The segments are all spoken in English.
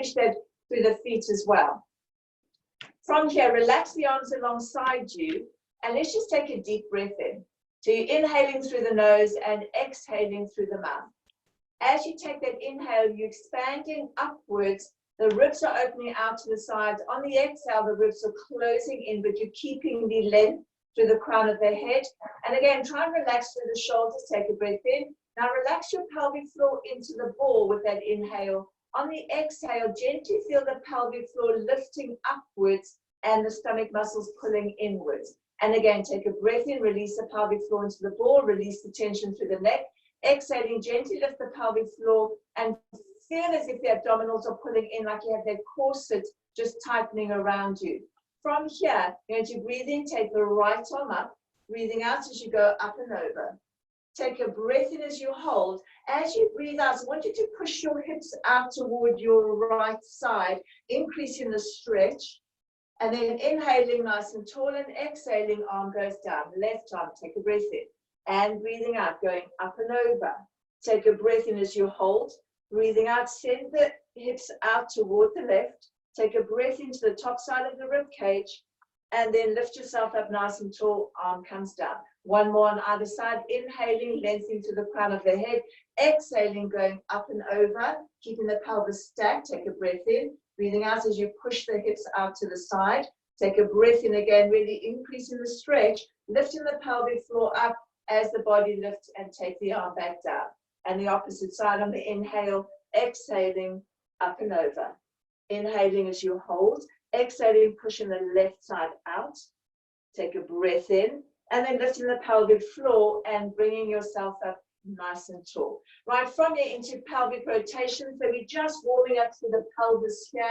finish that through the feet as well. From here, relax the arms alongside you, and let's just take a deep breath in. So you're inhaling through the nose and exhaling through the mouth. As you take that inhale, you're expanding upwards. The ribs are opening out to the sides. On the exhale, the ribs are closing in, but you're keeping the length through the crown of the head. And again, try and relax through the shoulders. Take a breath in. Now relax your pelvic floor into the ball with that inhale. On the exhale, gently feel the pelvic floor lifting upwards and the stomach muscles pulling inwards. And again, take a breath in, release the pelvic floor into the ball, release the tension through the neck. Exhaling, gently lift the pelvic floor and feel as if the abdominals are pulling in, like you have that corset just tightening around you. From here, you're going to breathe in, take the right arm up, breathing out as you go up and over. Take a breath in as you hold. As you breathe out, I want you to push your hips out toward your right side, increasing the stretch. And then inhaling nice and tall and exhaling, arm goes down. Left arm, take a breath in. And breathing out, going up and over. Take a breath in as you hold. Breathing out, send the hips out toward the left. Take a breath into the top side of the rib cage. And then lift yourself up nice and tall, arm comes down. One more on either side, inhaling, lengthening to the crown of the head. Exhaling, going up and over, keeping the pelvis stacked. Take a breath in. Breathing out as you push the hips out to the side. Take a breath in again, really increasing the stretch, lifting the pelvic floor up as the body lifts, and take the arm back down. And the opposite side on the inhale, exhaling, up and over. Inhaling as you hold, exhaling, pushing the left side out. Take a breath in, and then lifting the pelvic floor and bringing yourself up nice and tall. Right from here into pelvic rotation. So we're just warming up to the pelvis here.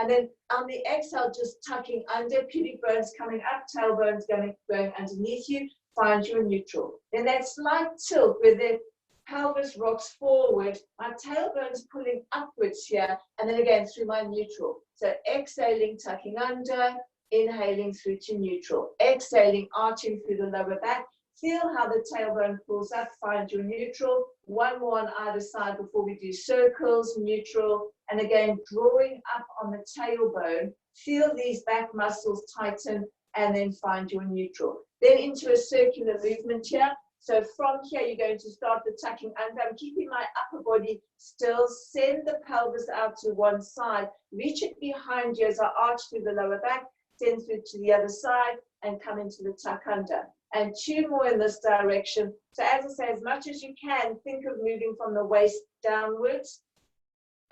And then on the exhale, just tucking under, pubic bones coming up, tailbones going underneath you. Find your neutral. Then that slight tilt where the pelvis rocks forward, my tailbone's pulling upwards here, and then again through my neutral. So exhaling, tucking under, inhaling through to neutral. Exhaling, arching through the lower back. Feel how the tailbone pulls up, find your neutral. One more on either side before we do circles, neutral, and again, drawing up on the tailbone. Feel these back muscles tighten, and then find your neutral. Then into a circular movement here. So from here, you're going to start the tucking under. I'm keeping my upper body still. Send the pelvis out to one side. Reach it behind you as I arch through the lower back. Send through to the other side and come into the tuck under. And two more in this direction. So as I say, as much as you can, think of moving from the waist downwards.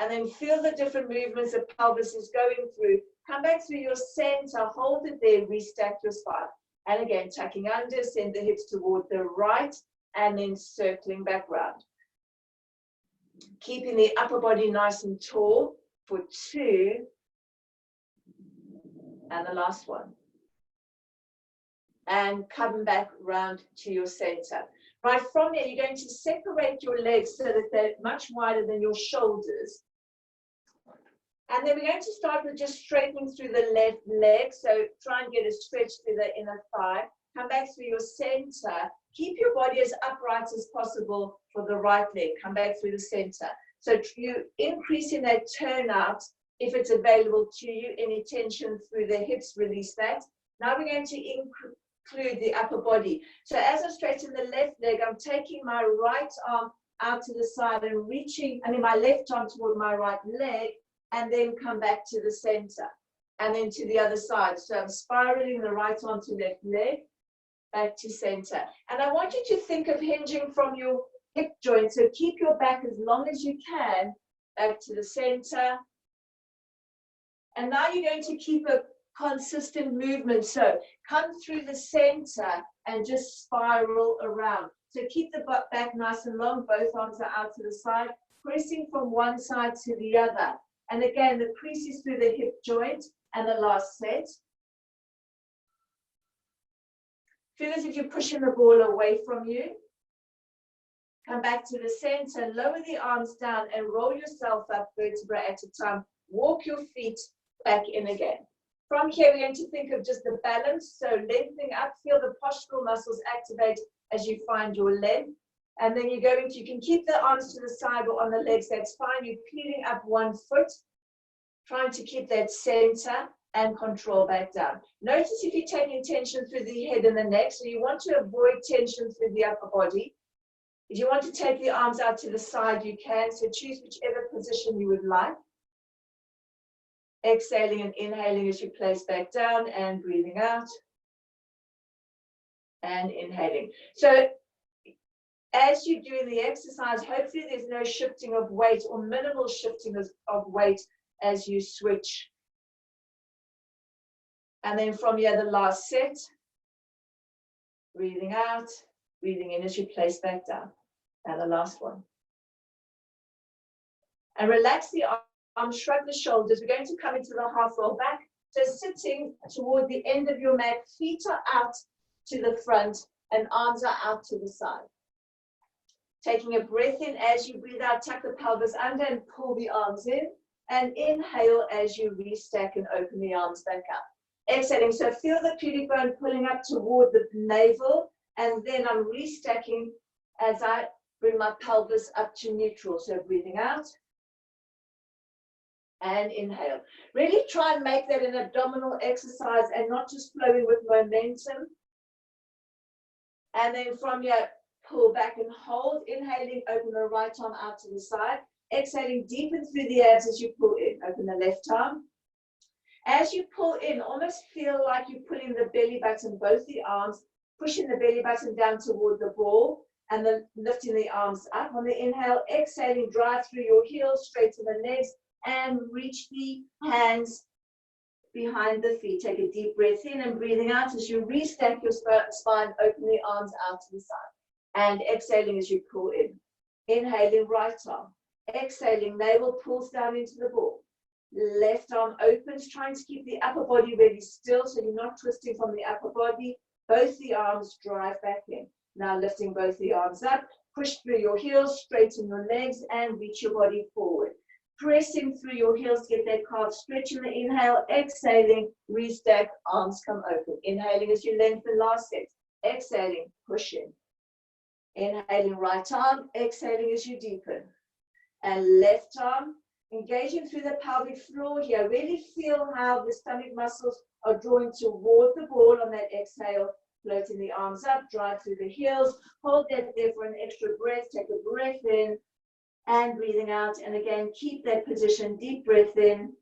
And then feel the different movements the pelvis is going through. Come back through your center, hold it there, restack your spine. And again, tucking under, send the hips toward the right, and then circling back round. Keeping the upper body nice and tall for 2. And the last one. And come back round to your center. Right from here, you're going to separate your legs so that they're much wider than your shoulders. And then we're going to start with just straightening through the left leg. So try and get a stretch through the inner thigh. Come back through your center. Keep your body as upright as possible for the right leg. Come back through the center. So you increasing that turnout if it's available to you. Any tension through the hips, release that. Now we're going to include the upper body. So as I straighten the left leg, I'm taking my right arm out to the side and reaching, my left arm toward my right leg, and then come back to the center, and then to the other side. So I'm spiraling the right arm to left leg, back to center. And I want you to think of hinging from your hip joint. So keep your back as long as you can, back to the center. And now you're going to keep a consistent movement. So come through the center and just spiral around. So keep the back nice and long. Both arms are out to the side, pressing from one side to the other. And again, the creases through the hip joint, and the last set. Feel as if you're pushing the ball away from you. Come back to the center, lower the arms down and roll yourself up vertebra at a time. Walk your feet back in again. From here, we're going to think of just the balance. So lengthening up, feel the postural muscles activate as you find your length. And then you're going to, you can keep the arms to the side or on the legs, that's fine. You're peeling up one foot. trying to keep that center and control back down. Notice if you're taking tension through the head and the neck, so you want to avoid tension through the upper body. If you want to take the arms out to the side, you can, so choose whichever position you would like. Exhaling and inhaling as you place back down and breathing out. And inhaling. So as you're doing the exercise, hopefully there's no shifting of weight or minimal shifting of weight as you switch. And then from here, the last set, breathing out, breathing in as you place back down. And the last one. And relax the arms, shrug the shoulders. We're going to come into the half roll back. So sitting toward the end of your mat, feet are out to the front and arms are out to the side. Taking a breath in as you breathe out, tuck the pelvis under and pull the arms in. And inhale as you restack and open the arms back up. Exhaling, so feel the pubic bone pulling up toward the navel, and then I'm restacking as I bring my pelvis up to neutral. So breathing out and inhale. Really try and make that an abdominal exercise and not just flowing with momentum. And then from here, pull back and hold. Inhaling, open the right arm out to the side. Exhaling, deepen through the abs as you pull in. Open the left arm. As you pull in, almost feel like you're pulling the belly button, both the arms, pushing the belly button down toward the ball, and then lifting the arms up. On the inhale, exhaling, drive through your heels, straighten the legs, and reach the hands behind the feet. Take a deep breath in and breathing out as you restack your spine, open the arms out to the side. And exhaling as you pull in. Inhaling, right arm. Exhaling, navel pulls down into the ball. Left arm opens, trying to keep the upper body really still so you're not twisting from the upper body. Both the arms drive back in. Now lifting both the arms up, push through your heels, straighten your legs and reach your body forward. Pressing through your heels, get that calf stretch in the inhale, exhaling, restack, arms come open. Inhaling as you lengthen, last set. Exhaling, push in. Inhaling right arm, exhaling as you deepen. And left arm, engaging through the pelvic floor here. Really feel how the stomach muscles are drawing toward the ball on that exhale. Floating the arms up, drive through the heels. Hold that there for an extra breath. Take a breath in and breathing out. And again, keep that position. Deep breath in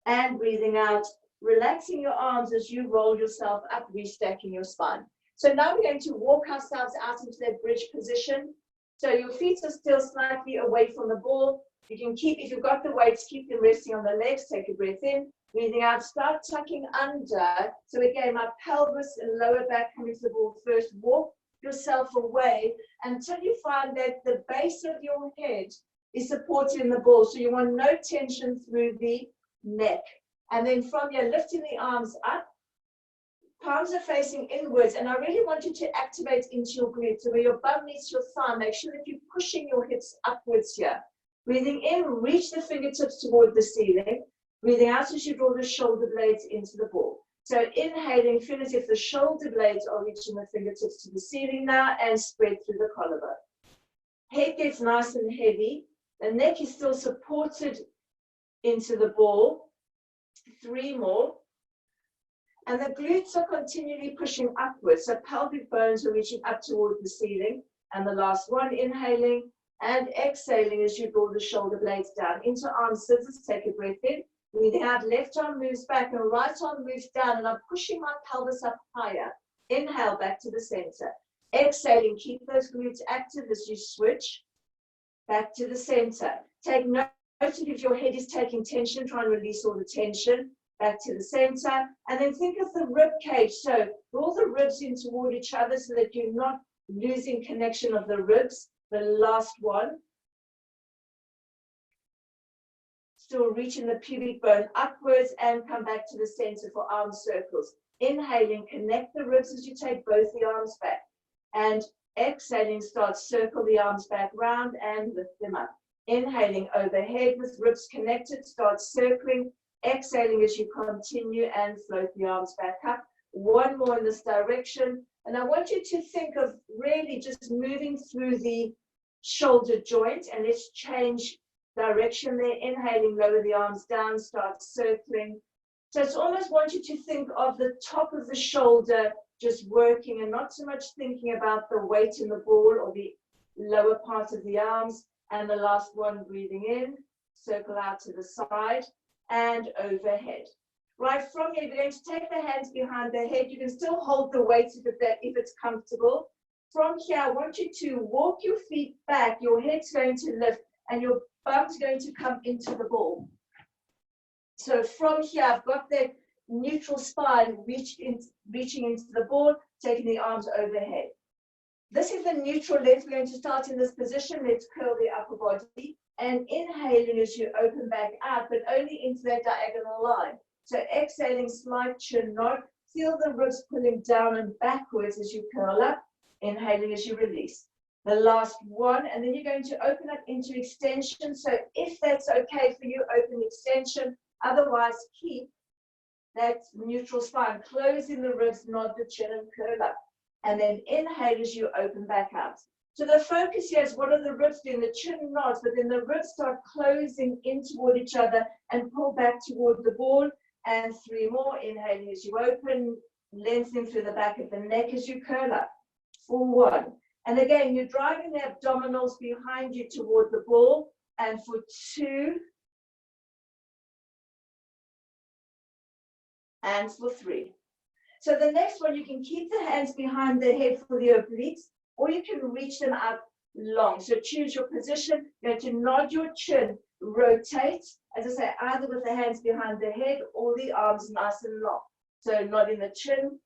and breathing out. Relaxing your arms as you roll yourself up, restacking your spine. So now we're going to walk ourselves out into that bridge position. So your feet are still slightly away from the ball. You can keep, if you've got the weights, keep them resting on the legs. Take a breath in, breathing out, start tucking under. So again, my pelvis and lower back coming to the ball first. Walk yourself away until you find that the base of your head is supported in the ball. So you want no tension through the neck. And then from here, lifting the arms up. Palms are facing inwards, and I really want you to activate into your glutes. So where your bum meets your thigh, make sure that you're pushing your hips upwards here. Breathing in, reach the fingertips toward the ceiling. Breathing out as you draw the shoulder blades into the ball. So inhaling, feel as if the shoulder blades are reaching the fingertips to the ceiling now and spread through the collarbone. Head gets nice and heavy. The neck is still supported into the ball. 3 more. And the glutes are continually pushing upwards. So pelvic bones are reaching up toward the ceiling. And the last one, inhaling and exhaling as you draw the shoulder blades down. Into arm scissors, take a breath in. Breathing out, left arm moves back and right arm moves down. And I'm pushing my pelvis up higher. Inhale back to the center. Exhaling, keep those glutes active as you switch back to the center. Take note if your head is taking tension, try and release all the tension. Back to the center, and then think of the rib cage. So roll the ribs in toward each other so that you're not losing connection of the ribs. The last one. Still reaching the pubic bone upwards and come back to the center for arm circles. Inhaling, connect the ribs as you take both the arms back. And exhaling, start circle the arms back round and lift them up. Inhaling overhead with ribs connected, start circling. Exhaling as you continue and float the arms back up. One more in this direction. And I want you to think of really just moving through the shoulder joint. And let's change direction there. Inhaling, lower the arms down, start circling. So it's almost want you to think of the top of the shoulder just working and not so much thinking about the weight in the ball or the lower part of the arms. And the last one, breathing in, circle out to the side and overhead. Right from here, you're going to take the hands behind the head. You can still hold the weight if it's comfortable. From here, I want you to walk your feet back. Your head's going to lift and your bum's going to come into the ball. So from here, I've got the neutral spine reaching into the ball, taking the arms overhead. This is the neutral legs. We're going to start in this position. Let's curl the upper body and inhaling as you open back out, but only into that diagonal line. So exhaling, slight chin nod. Feel the ribs pulling down and backwards as you curl up. Inhaling as you release. The last one, and then you're going to open up into extension. So if that's okay for you, open extension. Otherwise, keep that neutral spine. Closing the ribs, nod the chin and curl up. And then inhale as you open back out. So the focus here is what are the ribs doing? The chin nods, but then the ribs start closing in toward each other and pull back toward the ball. And 3 more. Inhaling as you open, lengthening through the back of the neck as you curl up. For 1. And again, you're driving the abdominals behind you toward the ball. And for 2. And for 3. So the next one, you can keep the hands behind the head for the obliques, or you can reach them out long. So choose your position. You're going to nod your chin, rotate, as I say, either with the hands behind the head or the arms nice and long. So nodding the chin,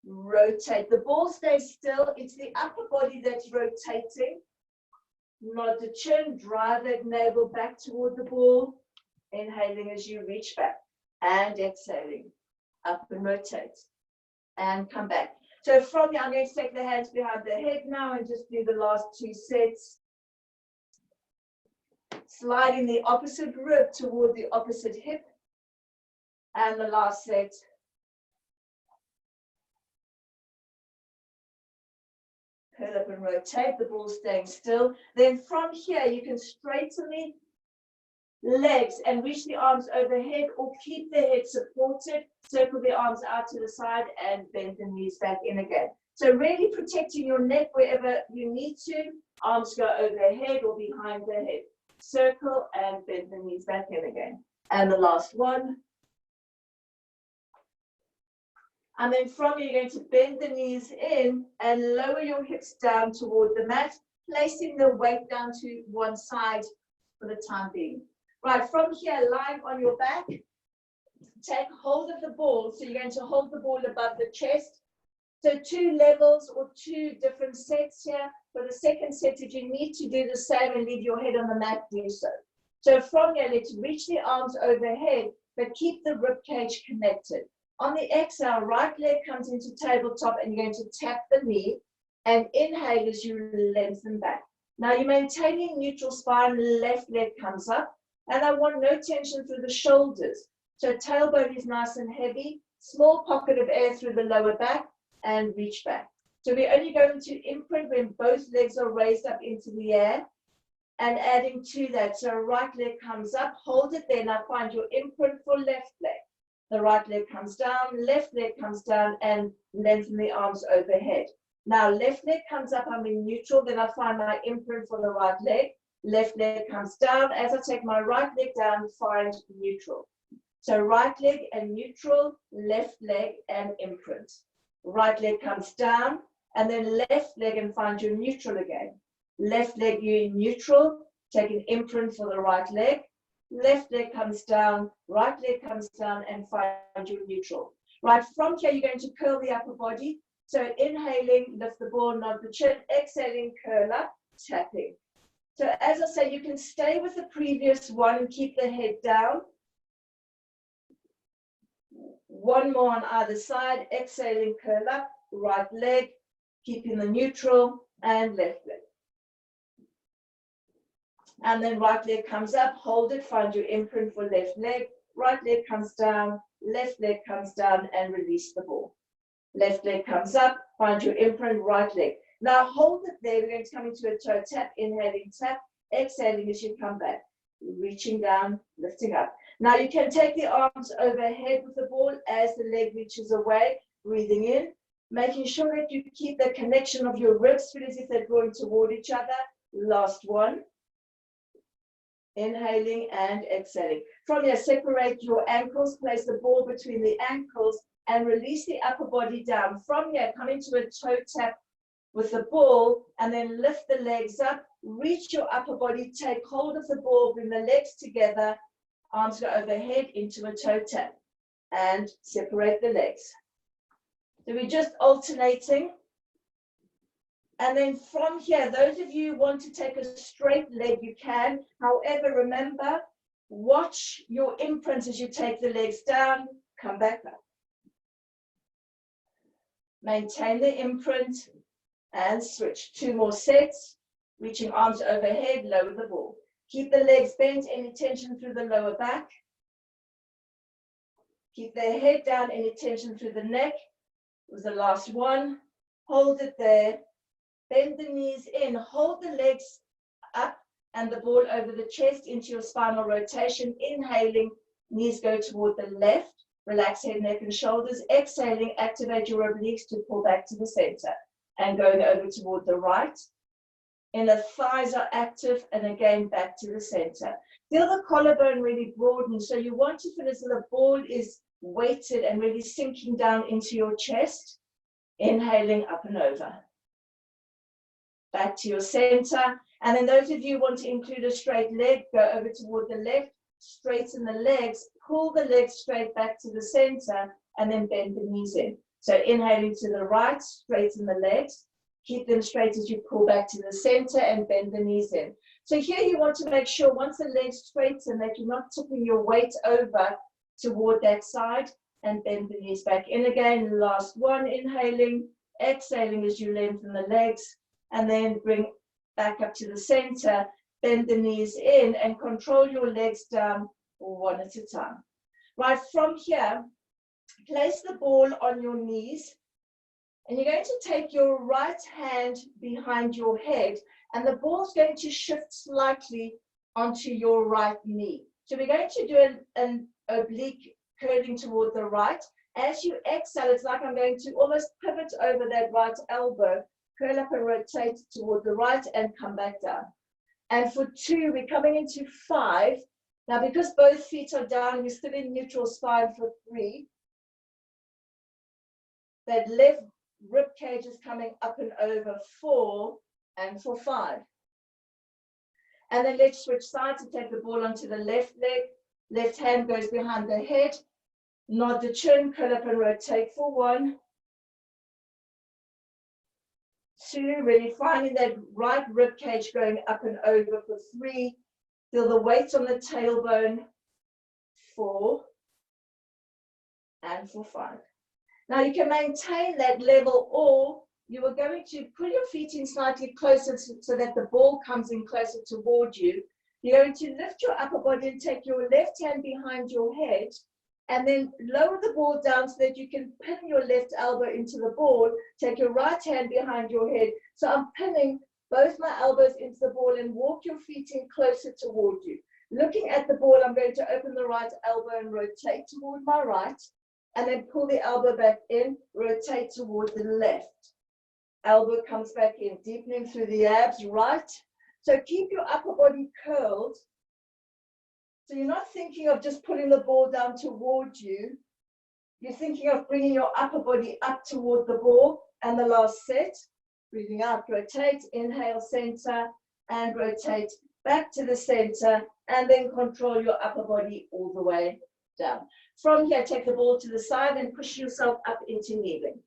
rotate. The ball stays still. It's the upper body that's rotating. Nod the chin, drive that navel back toward the ball. Inhaling as you reach back and exhaling. Up and rotate. And come back. So from here, I'm going to take the hands behind the head now and just do the last 2 sets. Sliding the opposite rib toward the opposite hip. And the last set. Curl up and rotate, the ball staying still. Then from here, you can straighten the legs and reach the arms overhead or keep the head supported, circle the arms out to the side and bend the knees back in again. So really protecting your neck wherever you need to. Arms go overhead or behind the head. Circle and bend the knees back in again. And the last one. And then from here, you're going to bend the knees in and lower your hips down toward the mat, placing the weight down to one side for the time being. Right, from here, lying on your back, take hold of the ball. So you're going to hold the ball above the chest. So 2 levels or 2 different sets here. For the second set, if you need to do the same and leave your head on the mat, do so. So from here, let's reach the arms overhead, but keep the rib cage connected. On the exhale, right leg comes into tabletop and you're going to tap the knee and inhale as you lengthen back. Now you're maintaining neutral spine, left leg comes up. And I want no tension through the shoulders. So tailbone is nice and heavy, small pocket of air through the lower back and reach back. So we're only going to imprint when both legs are raised up into the air and adding to that. So right leg comes up, hold it there. Now find your imprint for left leg. The right leg comes down, left leg comes down and lengthen the arms overhead. Now left leg comes up, I'm in neutral, then I find my imprint for the right leg. Left leg comes down. As I take my right leg down, find neutral. So right leg and neutral, left leg and imprint. Right leg comes down, and then left leg and find your neutral again. Left leg, you're in neutral, take an imprint for the right leg. Left leg comes down, right leg comes down, and find your neutral. Right, from here, you're going to curl the upper body. So inhaling, lift the ball, nod the chin. Exhaling, curl up, tapping. So as I say, you can stay with the previous one and keep the head down. 1 more on either side. Exhaling, curl up, right leg, keeping the neutral, and left leg. And then right leg comes up, hold it, find your imprint for left leg. Right leg comes down, left leg comes down, and release the ball. Left leg comes up, find your imprint, right leg. Now hold it there. We're going to come into a toe tap, inhaling tap, exhaling as you come back. reaching down, lifting up. Now you can take the arms overhead with the ball as the leg reaches away, breathing in, making sure that you keep the connection of your ribs, feel as if they're drawing toward each other. Last one. Inhaling and exhaling. From here, separate your ankles, place the ball between the ankles and release the upper body down. From here, come into a toe tap with the ball and then lift the legs up, reach your upper body, take hold of the ball, bring the legs together, arms go overhead into a toe tap and separate the legs. So we're just alternating. And then from here, those of you who want to take a straight leg, you can. However, remember, watch your imprint as you take the legs down, come back up. Maintain the imprint and switch. 2 more sets, reaching arms overhead, lower the ball. Keep the legs bent, any tension through the lower back. Keep the head down, any tension through the neck. It was the last one. Hold it there. Bend the knees in, hold the legs up and the ball over the chest into your spinal rotation. Inhaling, knees go toward the left. Relax head, neck, and shoulders. Exhaling, activate your obliques to pull back to the center and going over toward the right. Inner thighs are active and again back to the center. Feel the collarbone really broaden. So you want to feel as though the ball is weighted and really sinking down into your chest. Inhaling up and over. Back to your center. And then those of you who want to include a straight leg, go over toward the left, straighten the legs, pull the legs straight back to the center, and then bend the knees in. So inhaling to the right, straighten the legs, keep them straight as you pull back to the center and bend the knees in. So here you want to make sure once the legs straighten that you're not tipping your weight over toward that side and bend the knees back in again. Last one, inhaling, exhaling as you lengthen the legs. And then bring back up to the center, bend the knees in and control your legs down one at a time. Right, from here, place the ball on your knees and you're going to take your right hand behind your head and the ball's going to shift slightly onto your right knee. So we're going to do an oblique curling toward the right. As you exhale, it's like I'm going to almost pivot over that right elbow. Curl up and rotate toward the right and come back down. And for 2, we're coming into 5. Now, because both feet are down, we're still in neutral spine for 3. That left rib cage is coming up and over 4 and for 5. And then let's switch sides to take the ball onto the left leg. Left hand goes behind the head. Nod the chin, curl up and rotate for 1. 2, really finding that right rib cage going up and over for 3. Feel the weight on the tailbone. 4 and for 5. Now you can maintain that level or you are going to pull your feet in slightly closer so that the ball comes in closer toward you. You're going to lift your upper body and take your left hand behind your head and then lower the ball down so that you can pin your left elbow into the ball. Take your right hand behind your head. So I'm pinning both my elbows into the ball and walk your feet in closer toward you. Looking at the ball, I'm going to open the right elbow and rotate toward my right, and then pull the elbow back in, rotate toward the left. Elbow comes back in, deepening through the abs, right. So keep your upper body curled. So you're not thinking of just pulling the ball down toward you. You're thinking of bringing your upper body up toward the ball. And the last set, breathing out, rotate, inhale, center, and rotate back to the center, and then control your upper body all the way down. From here, take the ball to the side and push yourself up into kneeling.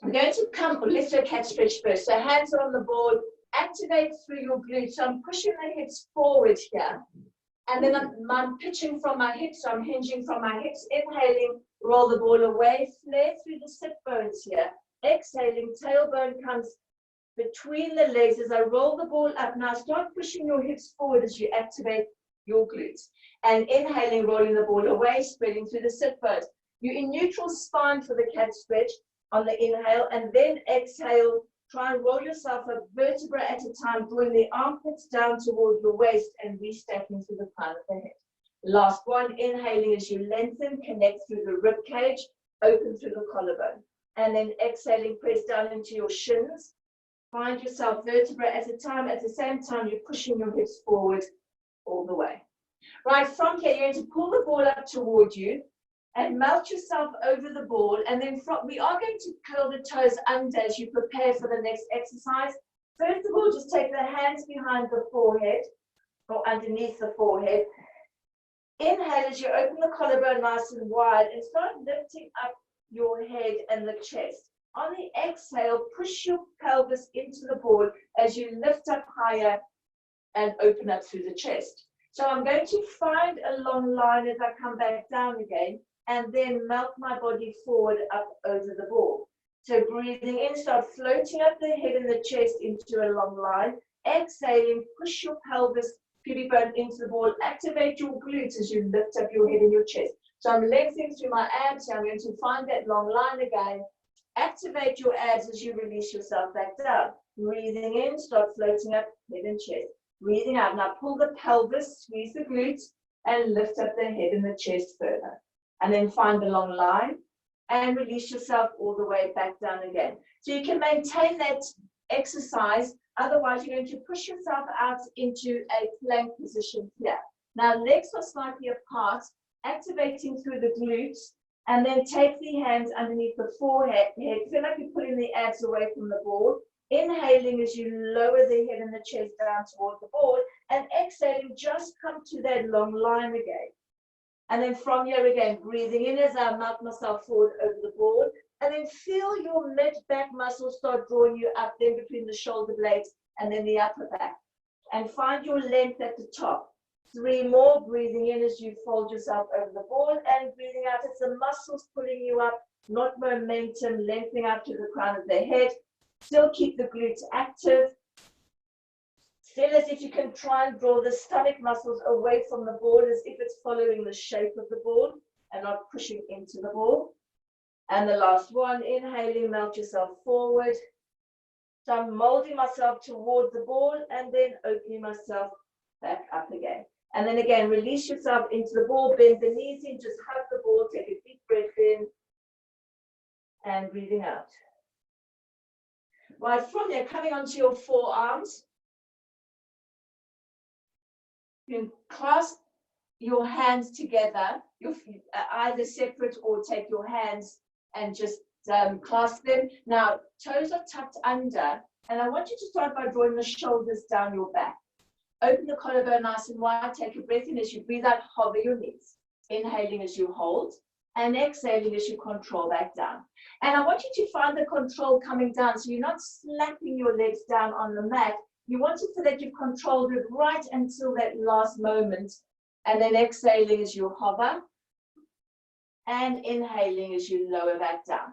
I'm going to come, let's do a cat stretch first. So hands are on the board, activate through your glutes. So I'm pushing the hips forward here. And then I'm pitching from my hips, so I'm hinging from my hips. Inhaling, roll the ball away, flare through the sit bones here. Exhaling, tailbone comes between the legs as I roll the ball up. Now start pushing your hips forward as you activate your glutes. And inhaling, rolling the ball away, spreading through the sit bones. You're in neutral spine for the cat stretch. on the inhale, and then exhale. Try and roll yourself a vertebra at a time, drawing the armpits down towards your waist and restacking to the crown of the head. Last one, inhaling as you lengthen, connect through the rib cage, open through the collarbone. And then exhaling, press down into your shins. Find yourself vertebra at a time. At the same time, you're pushing your hips forward all the way. Right, from here, you're going to pull the ball up toward you and melt yourself over the ball. And then we are going to curl the toes under as you prepare for the next exercise. First of all, just take the hands behind the forehead or underneath the forehead. Inhale as you open the collarbone nice and wide and start lifting up your head and the chest. On the exhale, push your pelvis into the ball as you lift up higher and open up through the chest. So I'm going to find a long line as I come back down again, and then melt my body forward up over the ball. So breathing in, start floating up the head and the chest into a long line. Exhaling, push your pelvis, pubic bone into the ball. Activate your glutes as you lift up your head and your chest. So I'm lengthening through my abs. I'm going to find that long line again. Activate your abs as you release yourself back down. Breathing in, start floating up head and chest. Breathing out. Now pull the pelvis, squeeze the glutes, and lift up the head and the chest further. And then find the long line and release yourself all the way back down again. So you can maintain that exercise. Otherwise, you're going to push yourself out into a plank position here. Now, legs are slightly apart, activating through the glutes, and then take the hands underneath the forehead. Feel like you're pulling the abs away from the ball. Inhaling as you lower the head and the chest down toward the ball, and exhaling, just come to that long line again. And then from here again, breathing in as I melt myself forward over the ball, and then feel your mid-back muscles start drawing you up, then between the shoulder blades and then the upper back. And find your length at the top. 3 more, breathing in as you fold yourself over the ball, and breathing out as the muscles pulling you up, not momentum, lengthening out to the crown of the head. Still keep the glutes active. Feel as if you can try and draw the stomach muscles away from the ball, as if it's following the shape of the ball and not pushing into the ball. And the last one, inhaling, melt yourself forward. So I'm molding myself toward the ball and then opening myself back up again. And then again, release yourself into the ball, bend the knees in, just hug the ball, take a deep breath in and breathing out. Right, from there, coming onto your forearms, you can clasp your hands together, your feet, either separate or take your hands and just clasp them. Now, toes are tucked under, and I want you to start by drawing the shoulders down your back. Open the collarbone nice and wide, take a breath in as you breathe out, hover your knees. Inhaling as you hold, and exhaling as you control back down. And I want you to find the control coming down, so you're not slapping your legs down on the mat. You want it so that you've controlled it right until that last moment, and then exhaling as you hover, and inhaling as you lower back down.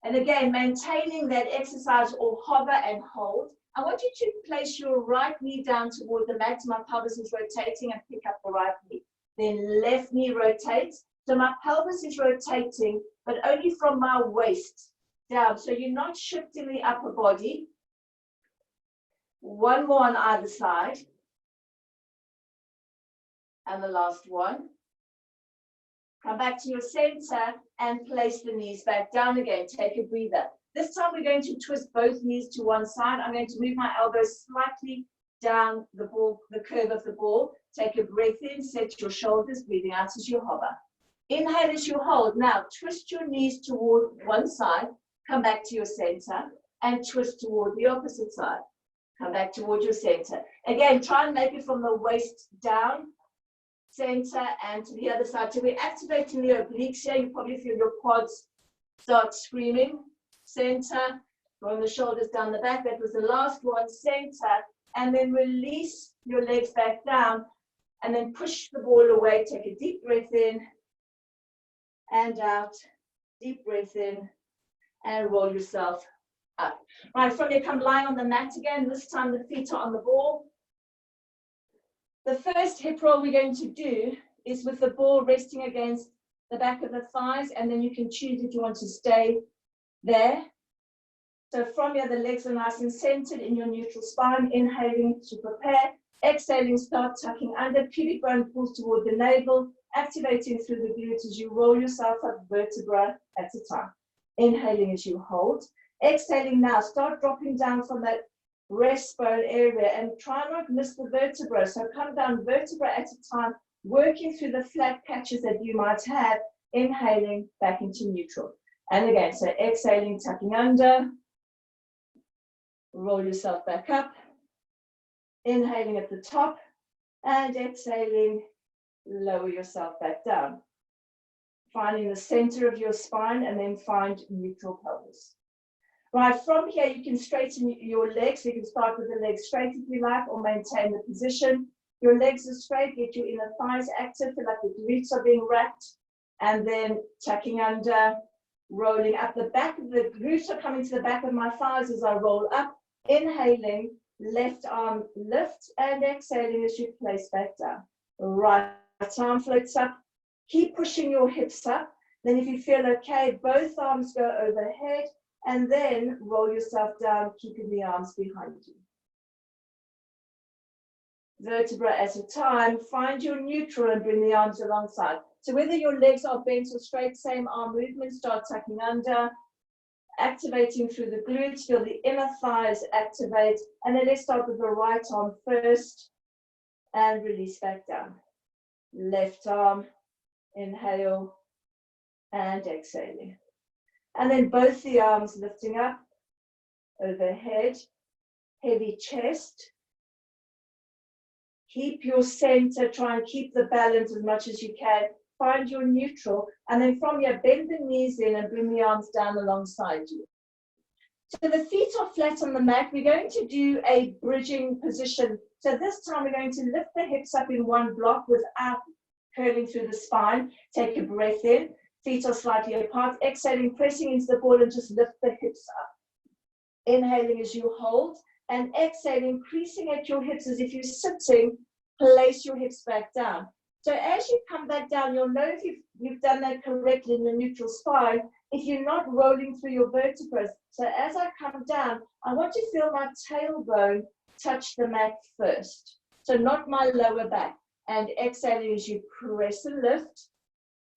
And again, maintaining that exercise or hover and hold. I want you to place your right knee down toward the mat, so my pelvis is rotating, and pick up the right knee. Then left knee rotates. So my pelvis is rotating, but only from my waist down. So you're not shifting the upper body. One more on either side. And the last one. Come back to your center and place the knees back down again. Take a breather. This time we're going to twist both knees to one side. I'm going to move my elbows slightly down the ball, the curve of the ball. Take a breath in, set your shoulders, breathing out as you hover. Inhale as you hold. Now twist your knees toward one side, come back to your center, and twist toward the opposite side. Come back toward your center. Again, try and make it from the waist down, center, and to the other side. So we're activating the obliques here. You probably feel your quads start screaming. Center, drawing the shoulders down the back. That was the last one, center, and then release your legs back down, and then push the ball away. Take a deep breath in and out, deep breath in, and roll yourself up. Right, from there, come lying on the mat again. This time the feet are on the ball. The first hip roll we're going to do is with the ball resting against the back of the thighs, and then you can choose if you want to stay there. So from here, the legs are nice and centered in your neutral spine. Inhaling to prepare. Exhaling, start tucking under. Pubic bone pulls toward the navel, activating through the glutes as you roll yourself up vertebra at a time. Inhaling as you hold. Exhaling now, start dropping down from that breastbone area and try not miss the vertebra. So come down vertebra at a time, working through the flat patches that you might have. Inhaling back into neutral. And again, so exhaling, tucking under. Roll yourself back up. Inhaling at the top and exhaling, lower yourself back down. Finding the center of your spine and then find neutral pelvis. Right, from here you can straighten your legs. You can start with the legs straight if you like, or maintain the position. Your legs are straight, get your inner thighs active, feel like the glutes are being wrapped, and then tucking under, rolling up. The back of the glutes are coming to the back of my thighs as I roll up. Inhaling, left arm lift, and exhaling as you place back down. Right arm floats up. Keep pushing your hips up. Then if you feel okay, both arms go overhead, and then roll yourself down, keeping the arms behind you. Vertebra at a time, find your neutral and bring the arms alongside. So whether your legs are bent or straight, same arm movement, start tucking under, activating through the glutes, feel the inner thighs activate, and then let's start with the right arm first, and release back down. Left arm, inhale, and exhaling. And then both the arms lifting up, overhead, heavy chest. Keep your center, try and keep the balance as much as you can. Find your neutral, and then from here, bend the knees in and bring the arms down alongside you. So the feet are flat on the mat. We're going to do a bridging position. So this time we're going to lift the hips up in one block without curling through the spine. Take a breath in. Feet are slightly apart. Exhaling, pressing into the ball and just lift the hips up. Inhaling as you hold, and exhaling, creasing at your hips as if you're sitting. Place your hips back down. So as you come back down, you'll know if you've done that correctly in your neutral spine, if you're not rolling through your vertebrae. So as I come down, I want to feel my tailbone touch the mat first. So not my lower back. And exhaling as you press and lift.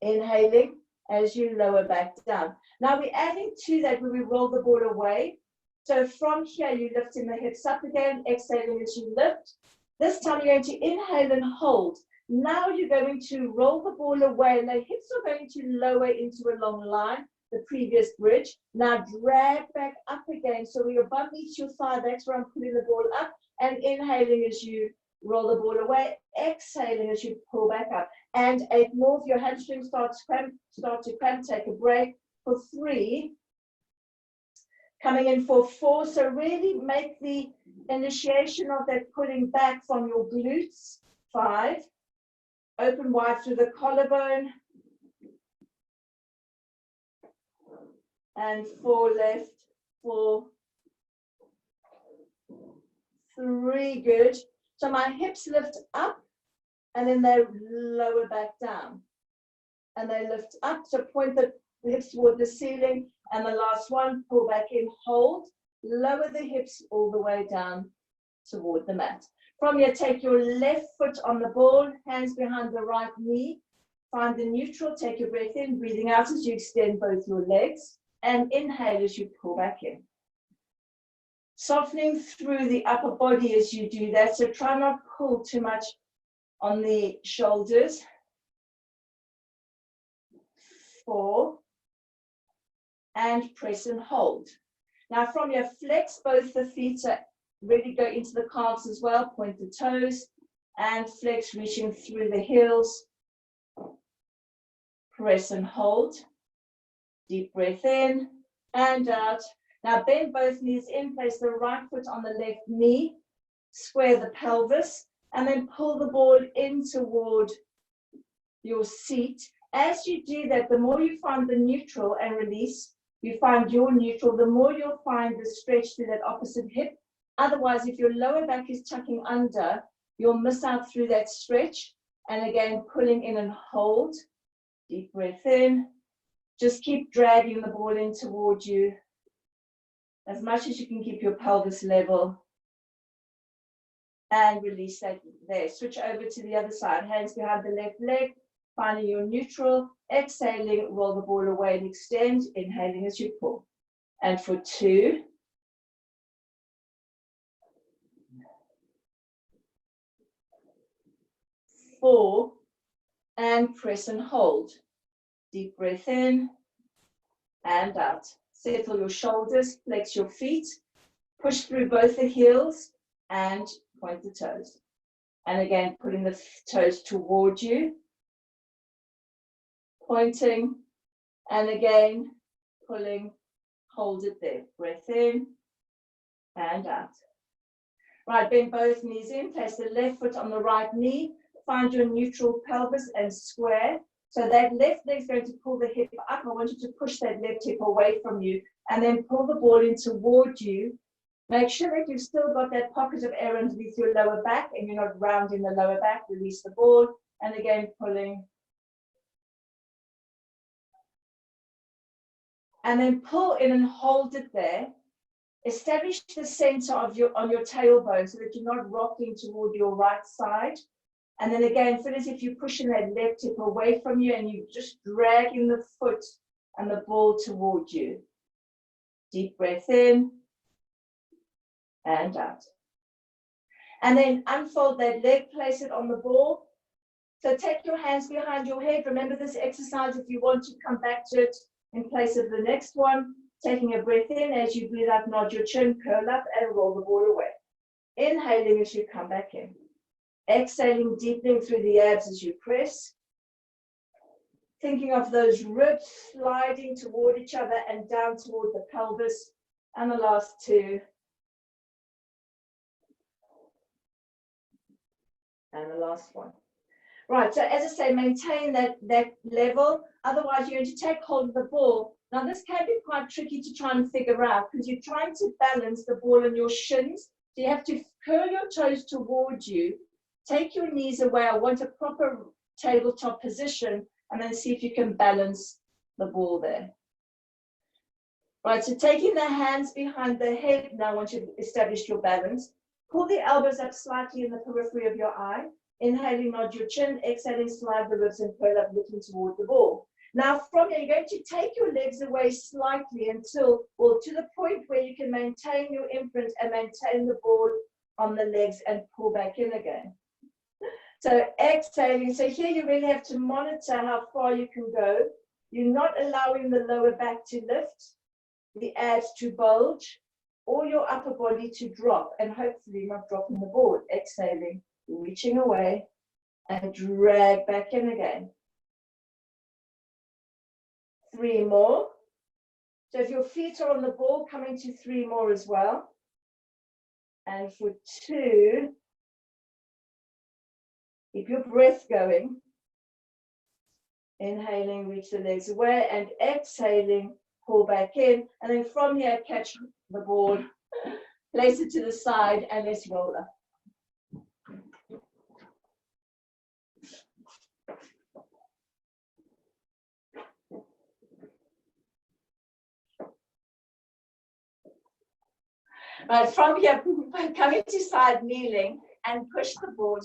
Inhaling as you lower back down. Now we're adding to that where we roll the ball away. So from here, you're lifting the hips up again, exhaling as you lift. This time you're going to inhale and hold. Now you're going to roll the ball away, and the hips are going to lower into a long line, the previous bridge. Now drag back up again. So where your bum meets your thigh, that's where I'm pulling the ball up, and inhaling as you roll the ball away, exhaling as you pull back up. And 8 more. If your hamstring starts to cramp, take a break for 3. Coming in for 4. So really make the initiation of that pulling back from your glutes. 5. Open wide through the collarbone. And 4 left. 4. 3. Good. So my hips lift up, and then they lower back down. And they lift up, so point the hips toward the ceiling. And the last one, pull back in, hold. Lower the hips all the way down toward the mat. From here, take your left foot on the ball, hands behind the right knee. Find the neutral, take your breath in, breathing out as you extend both your legs. And inhale as you pull back in. Softening through the upper body as you do that, so try not to pull too much on the shoulders. 4. And press and hold. Now from here, flex both the feet, so really go into the calves as well, point the toes, and flex, reaching through the heels. Press and hold. Deep breath in and out. Now bend both knees in, place the right foot on the left knee, square the pelvis, and then pull the ball in toward your seat. As you do that, the more you find the neutral and release, you find your neutral, the more you'll find the stretch through that opposite hip. Otherwise, if your lower back is tucking under, you'll miss out through that stretch. And again, pulling in and hold. Deep breath in. Just keep dragging the ball in towards you as much as you can. Keep your pelvis level and release that there. Switch over to the other side, hands behind the left leg, finding your neutral. Exhaling, roll the ball away and extend. Inhaling as you pull. And for 2, 4, and press and hold. Deep breath in and out. Settle your shoulders, flex your feet, push through both the heels and point the toes. And again, putting the toes towards you, pointing, and again, pulling, hold it there. Breath in and out. Right, bend both knees in, place the left foot on the right knee, find your neutral pelvis and square. So that left leg is going to pull the hip up. I want you to push that left hip away from you and then pull the ball in towards you. Make sure that you've still got that pocket of air underneath your lower back and you're not rounding the lower back. Release the ball and again pulling. And then pull in and hold it there. Establish the center of on your tailbone so that you're not rocking toward your right side. And then again, feel as if you're pushing that left hip away from you and you're just dragging the foot and the ball towards you. Deep breath in and out. And then unfold that leg, place it on the ball. So take your hands behind your head. Remember this exercise if you want to come back to it in place of the next one. Taking a breath in, as you breathe out, nod your chin, curl up and roll the ball away. Inhaling as you come back in. Exhaling, deepening through the abs as you press. Thinking of those ribs sliding toward each other and down toward the pelvis. And the last 2. And the last one. Right, so as I say, maintain that level. Otherwise, you're going to take hold of the ball. Now, this can be quite tricky to try and figure out because you're trying to balance the ball on your shins. So you have to curl your toes towards you. Take your knees away. I want a proper tabletop position and then see if you can balance the ball there. Right, so taking the hands behind the head, now once you've established your balance, pull the elbows up slightly in the periphery of your eye. Inhaling, nod your chin. Exhaling, slide the ribs and curl up, looking toward the ball. Now from here, you're going to take your legs away slightly until, well, to the point where you can maintain your imprint and maintain the ball on the legs and pull back in again. So exhaling, so here you really have to monitor how far you can go. You're not allowing the lower back to lift, the abs to bulge, or your upper body to drop, and hopefully not dropping the ball. Exhaling, reaching away, and drag back in again. 3 more. So if your feet are on the ball, coming to 3 more as well. And for 2, keep your breath going. Inhaling, reach the legs away, and exhaling, pull back in. And then from here, catch the ball, place it to the side, and let's roll up. Right, from here, coming to side kneeling and push the ball.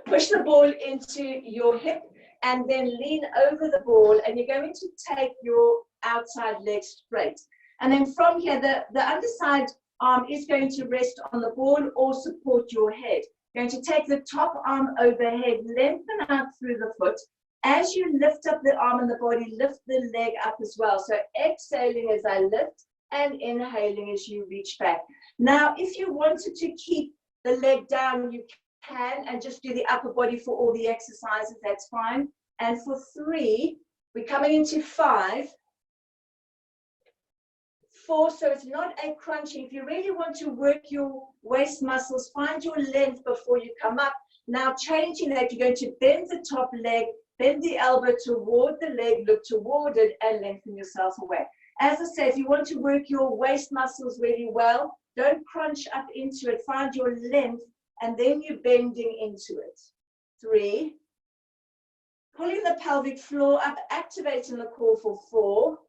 Push the ball into your hip and then lean over the ball, and you're going to take your outside leg straight. And then from here, the underside arm is going to rest on the ball or support your head. You're going to take the top arm overhead, lengthen out through the foot. As you lift up the arm and the body, lift the leg up as well. So exhaling as I lift and inhaling as you reach back. Now, if you wanted to keep the leg down, you can, and just do the upper body for all the exercises, that's fine. And for 3, we're coming into 5, 4, so it's not a crunching. If you really want to work your waist muscles, find your length before you come up. Now changing that, you're going to bend the top leg, bend the elbow toward the leg, look toward it, and lengthen yourself away. As I say, if you want to work your waist muscles really well, don't crunch up into it. Find your length, and then you're bending into it. 3, Pulling the pelvic floor up, activating the core for 4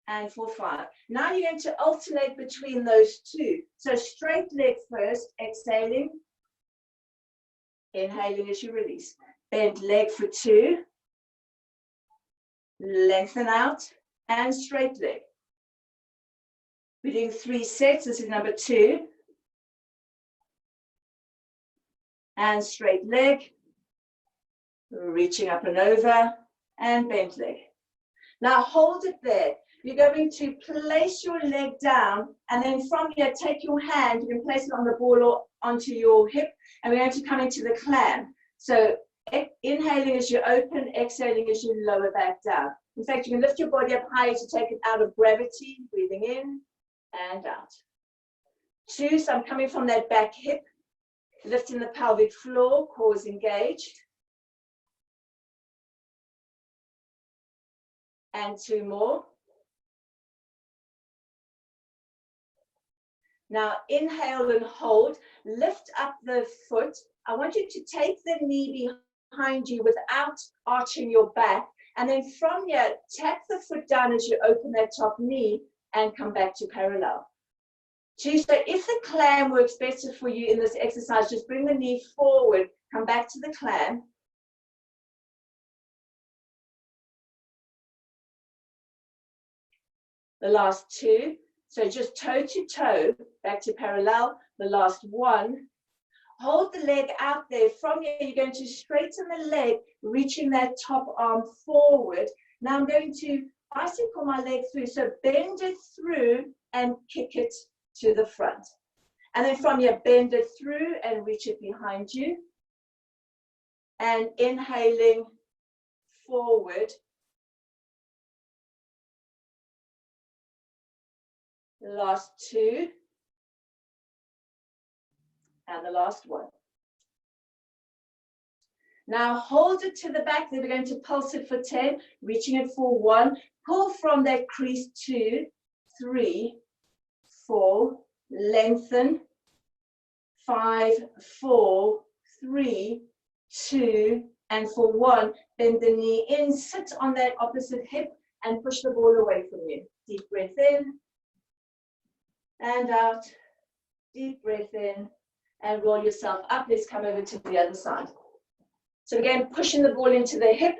and for 5. Now you're going to alternate between those two. So straight leg first, exhaling, inhaling as you release. Bent leg for 2, lengthen out, and straight leg. We're doing 3 sets. This is number 2. And straight leg, reaching up and over, and bent leg. Now hold it there. You're going to place your leg down, and then from here, take your hand, you can place it on the ball or onto your hip, and we're going to come into the clam. So inhaling as you open, exhaling as you lower back down. In fact, you can lift your body up higher to take it out of gravity, breathing in and out. 2, so I'm coming from that back hip, lifting the pelvic floor, core is engaged. And 2 more. Now inhale and hold, lift up the foot. I want you to take the knee behind you without arching your back. And then from here, tap the foot down as you open that top knee and come back to parallel. 2, so if the clam works better for you in this exercise, just bring the knee forward, come back to the clam. The last 2, so just toe to toe, back to parallel. The last 1, hold the leg out there. From here, you're going to straighten the leg, reaching that top arm forward. Now I'm going to bicycle my leg through, so bend it through and kick it to the front. And then from here, bend it through and reach it behind you. And inhaling forward. The last 2. And the last 1. Now hold it to the back. Then we're going to pulse it for 10, reaching it for 1. Pull from that crease 2, 3, 4, lengthen, 5, 4, 3, 2, and for 1, bend the knee in, sit on that opposite hip, and push the ball away from you. Deep breath in, and out, deep breath in, and roll yourself up. Let's come over to the other side. So again, pushing the ball into the hip,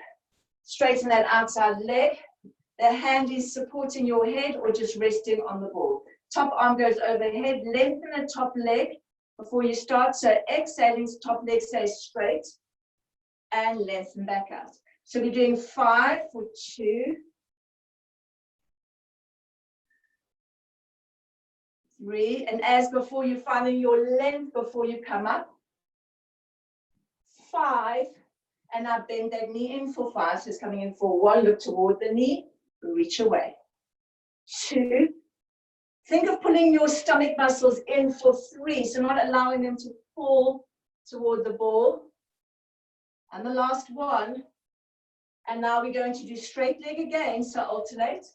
straighten that outside leg. The hand is supporting your head or just resting on the ball. Top arm goes overhead, lengthen the top leg before you start. So exhaling, top leg stays straight and lengthen back out. So we're doing 5 for 2, 3, and as before, you're finding your length before you come up. 5, and now bend that knee in for 5. So it's coming in for 1, look toward the knee, reach away. 2, think of pulling your stomach muscles in for 3, so not allowing them to fall toward the ball. And the last 1, and now we're going to do straight leg again, so alternate,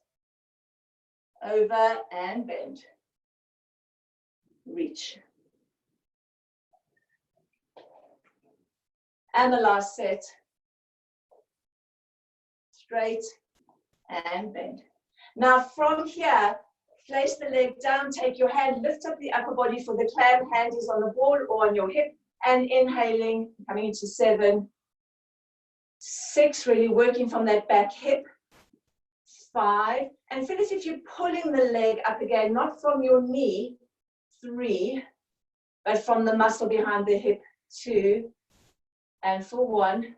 over and bend, reach. And the last set, straight and bend. Now from here, place the leg down, take your hand, lift up the upper body for the clam, hand is on the ball or on your hip, and inhaling, coming into 7, 6, really working from that back hip, 5, and finish if you're pulling the leg up again, not from your knee, 3, but from the muscle behind the hip, 2, and for 1.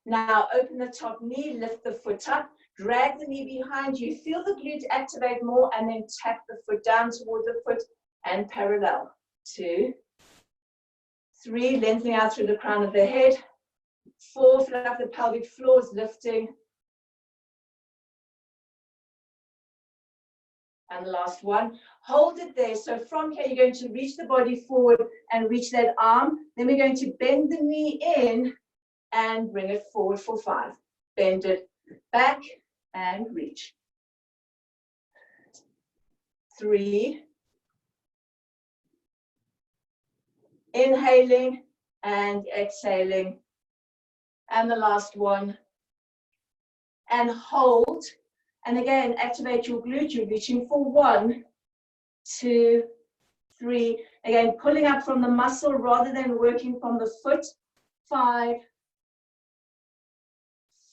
Now open the top knee, lift the foot up, drag the knee behind you, feel the glute activate more, and then tap the foot down toward the foot and parallel. 2, 3, lengthening out through the crown of the head. 4, feel like the pelvic floor is lifting. And the last 1, hold it there. So from here, you're going to reach the body forward and reach that arm. Then we're going to bend the knee in and bring it forward for 5. Bend it back and reach. 3. Inhaling and exhaling. And the last one. And hold. And again, activate your glute. You're reaching for 1, 2, 3. Again, pulling up from the muscle rather than working from the foot. 5,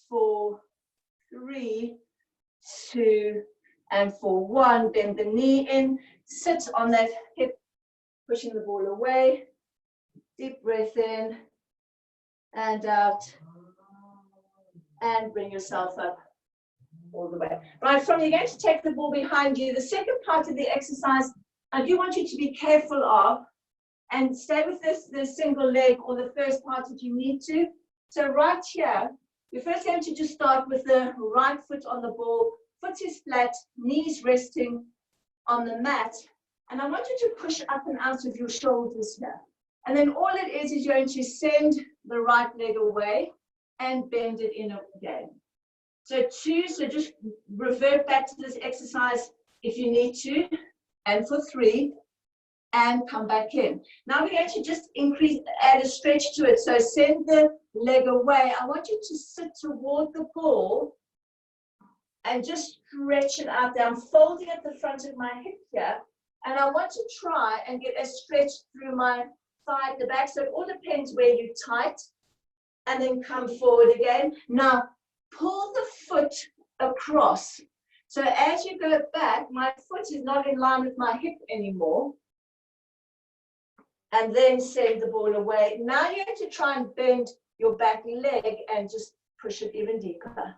4, 3, 2, and for 1. Bend the knee in. Sit on that hip, pushing the ball away. Deep breath in and out. And bring yourself up all the way. Right, from you're going to take the ball behind you. The second part of the exercise, I do want you to be careful of and stay with the single leg or the first part if you need to. So right here, you're first going to just start with the right foot on the ball. Foot is flat, knees resting on the mat. And I want you to push up and out of your shoulders here. And then all it is you're going to send the right leg away and bend it in again. So 2, so just revert back to this exercise if you need to. And for 3, and come back in. Now we're going to just add a stretch to it. So send the leg away. I want you to sit toward the ball and just stretch it out there. I'm folding at the front of my hip here. And I want to try and get a stretch through my thigh at the back. So it all depends where you're tight. And then come forward again. Now, pull the foot across. So as you go back, my foot is not in line with my hip anymore. And then send the ball away. Now you have to try and bend your back leg and just push it even deeper.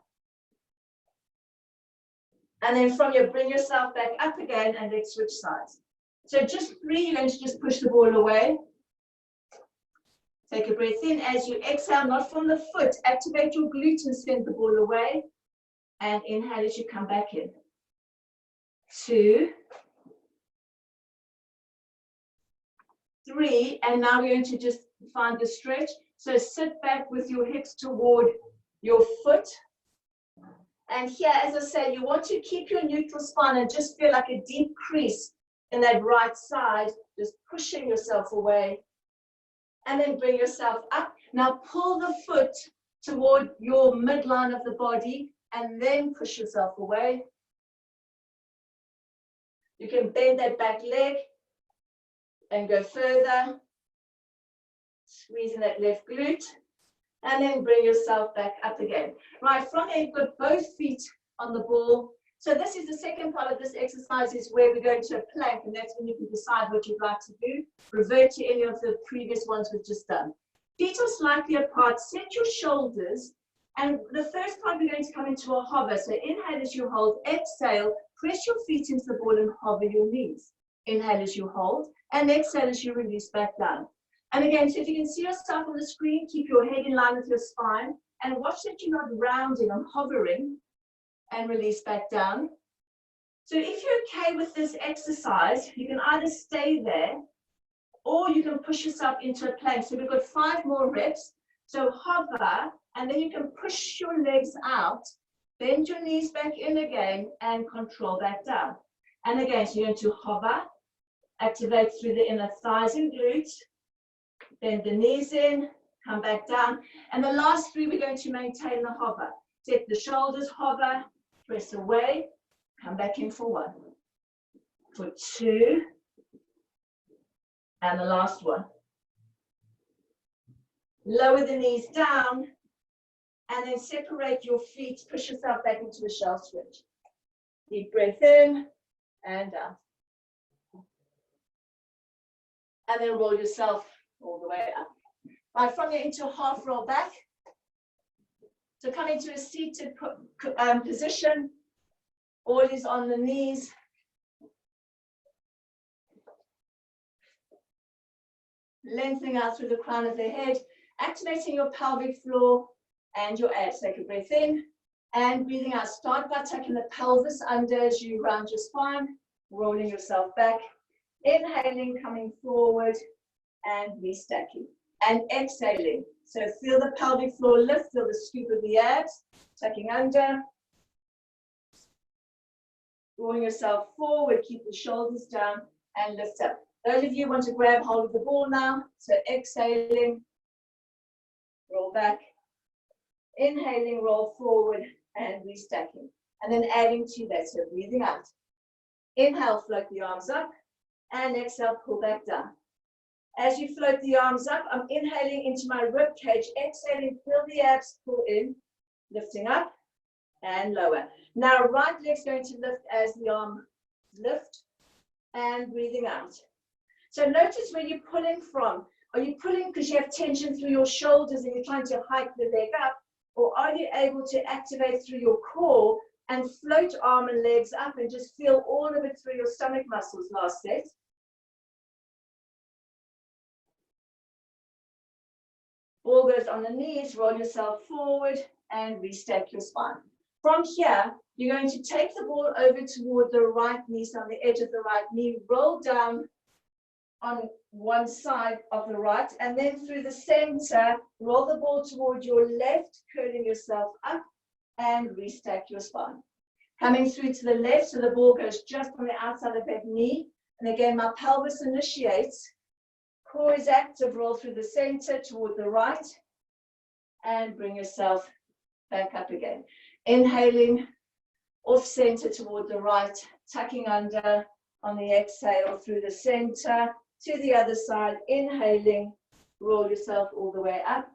And then from here, bring yourself back up again and let's switch sides. So just 3, you're going to just push the ball away. Take a breath in as you exhale, not from the foot. Activate your glute and send the ball away. And inhale as you come back in. 2, 3, and now we're going to just find the stretch. So sit back with your hips toward your foot. And here, as I say, you want to keep your neutral spine and just feel like a deep crease in that right side, just pushing yourself away. And then bring yourself up. Now pull the foot toward your midline of the body and then push yourself away. You can bend that back leg and go further. Squeezing that left glute. And then bring yourself back up again. Right, from there, put both feet on the ball. So this is the second part of this exercise is where we're going to a plank, and that's when you can decide what you'd like to do. Revert to any of the previous ones we've just done. Feet are slightly apart. Set your shoulders. And the first part, we're going to come into a hover. So inhale as you hold. Exhale. Press your feet into the ball and hover your knees. Inhale as you hold. And exhale as you release back down. And again, so if you can see yourself on the screen, keep your head in line with your spine. And watch that you're not rounding. I'm hovering. And release back down. So if you're okay with this exercise, you can either stay there or you can push yourself into a plank. So we've got 5 more reps. So hover, and then you can push your legs out, bend your knees back in again, and control back down. And again, so you're going to hover, activate through the inner thighs and glutes, bend the knees in, come back down. And the last 3, we're going to maintain the hover. Set the shoulders, hover, press away, come back in for 1, for 2, and the last one. Lower the knees down, and then separate your feet, push yourself back into a shell switch. Deep breath in, and out. And then roll yourself all the way up. Right, from there into a half roll back. So come into a seated position, always on the knees. Lengthening out through the crown of the head, activating your pelvic floor and your abs. Take a breath in and breathing out. Start by tucking the pelvis under as you round your spine, rolling yourself back. Inhaling, coming forward and restacking. And exhaling. So feel the pelvic floor lift, feel the scoop of the abs, tucking under. Drawing yourself forward, keep the shoulders down and lift up. Those of you want to grab hold of the ball now, so exhaling, roll back, Inhaling, roll forward and restacking. And then adding to that, so breathing out. Inhale, float the arms up, and exhale, pull back down. As you float the arms up, I'm inhaling into my rib cage, exhaling, feel the abs pull in, lifting up and lower. Now, right leg's going to lift as the arm lift and breathing out. So notice where you're pulling from. Are you pulling because you have tension through your shoulders and you're trying to hike the leg up? Or are you able to activate through your core and float arm and legs up and just feel all of it through your stomach muscles? Last set. Ball goes on the knees, roll yourself forward and restack your spine. From here, you're going to take the ball over toward the right knee, so on the edge of the right knee, roll down on one side of the right, and then through the center, roll the ball toward your left, curling yourself up and restack your spine. Coming through to the left, so the ball goes just on the outside of that knee. And again, my pelvis initiates. Core is active, roll through the center toward the right and bring yourself back up again. Inhaling off center toward the right, tucking under on the exhale through the center to the other side. Inhaling, roll yourself all the way up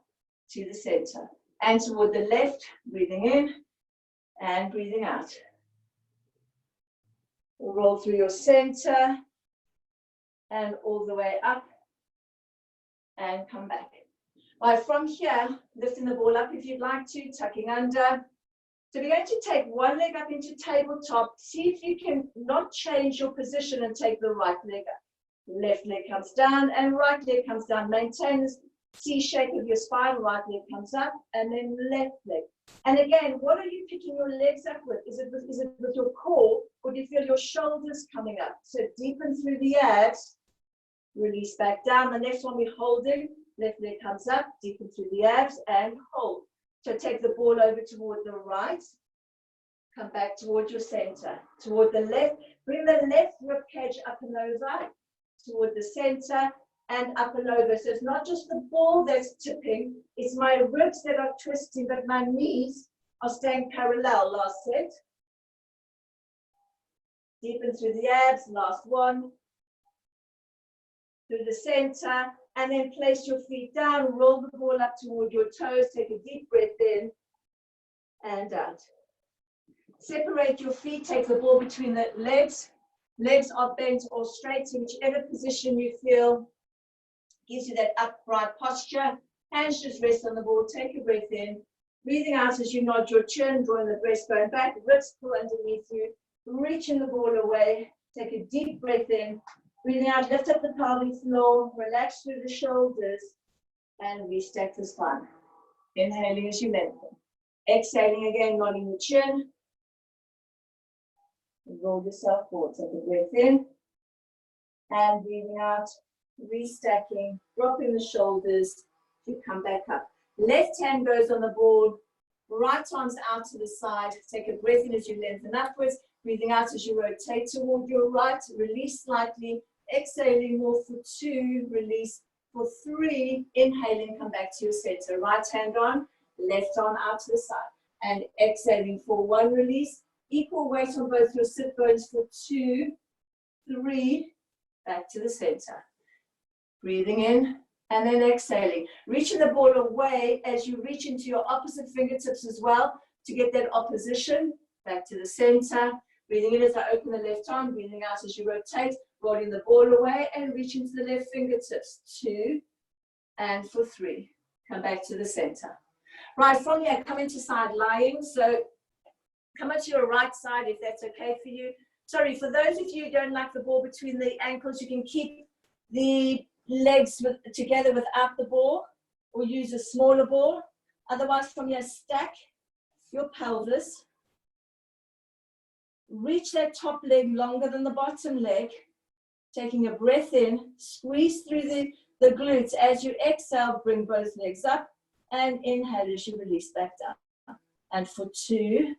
to the center. And toward the left, breathing in and breathing out. Roll through your center and all the way up and come back. All right, from here, lifting the ball up if you'd like to, tucking under. So we're going to take one leg up into tabletop. See if you can not change your position and take the right leg up. Left leg comes down and right leg comes down. Maintain the C shape of your spine. Right leg comes up and then left leg. And again, what are you picking your legs up with? Is it with your core, or do you feel your shoulders coming up? So deepen through the abs, release back down. The next one we're holding, left leg comes up, deepen through the abs and hold. So take the ball over toward the right, come back toward your center. Toward the left, bring the left rib cage up and over, toward the center and up and over. So it's not just the ball that's tipping, it's my ribs that are twisting, but my knees are staying parallel. Last set. Deepen through the abs, last one. Through the center, and then place your feet down, roll the ball up toward your toes, take a deep breath in and out. Separate your feet, take the ball between the legs. Legs are bent or straight, in whichever position you feel gives you that upright posture. Hands just rest on the ball, take a breath in. Breathing out as you nod your chin, drawing the breastbone back, ribs pull underneath you, reaching the ball away, take a deep breath in. Breathing out, lift up the pelvic floor, relax through the shoulders, and restack the spine. Inhaling as you lengthen. Exhaling again, nodding the chin. Roll yourself forward. Take a breath in. And breathing out, restacking, dropping the shoulders to come back up. Left hand goes on the ball, right arm's out to the side. Take a breath in as you lengthen upwards. Breathing out as you rotate toward your right, release slightly. Exhaling more for 2, release for 3, inhaling, come back to your center. Right hand on, left arm out to the side. And exhaling for 1, release. Equal weight on both your sit bones for 2, 3, back to the center. Breathing in and then exhaling. Reaching the ball away as you reach into your opposite fingertips as well to get that opposition. Back to the center. Breathing in as I open the left arm, breathing out as you rotate. Rolling the ball away and reach into the left fingertips. 2 and for 3. Come back to the center. Right, from here, come into side lying. So come onto your right side if that's okay for you. Sorry, for those of you who don't like the ball between the ankles, you can keep the legs together without the ball or use a smaller ball. Otherwise, from here, stack your pelvis. Reach that top leg longer than the bottom leg. Taking a breath in, squeeze through the glutes. As you exhale, bring both legs up and inhale as you release back down. And for 2,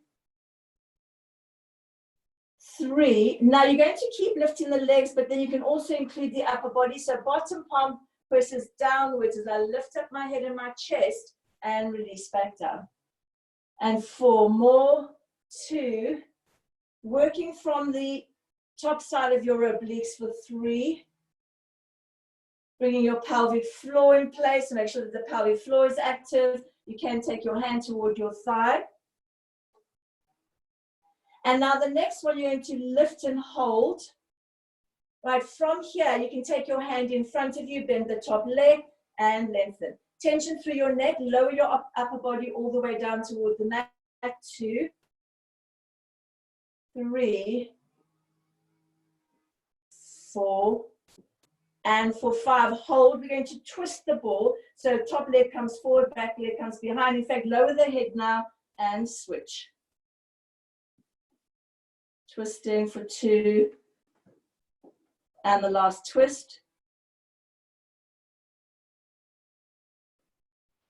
3. Now you're going to keep lifting the legs, but then you can also include the upper body. So bottom palm presses downwards as I lift up my head and my chest and release back down. and 4 more, 2, working from the top side of your obliques for 3, bringing your pelvic floor in place to make sure that the pelvic floor is active. You can take your hand toward your thigh. And now the next one, you're going to lift and hold. Right, from here, you can take your hand in front of you, bend the top leg, and lengthen. Tension through your neck, lower your upper body all the way down toward the mat. 2, 3, 4, and for 5, hold. We're going to twist the ball. So top leg comes forward, back leg comes behind. In fact, lower the head now and switch. Twisting for 2, and the last twist.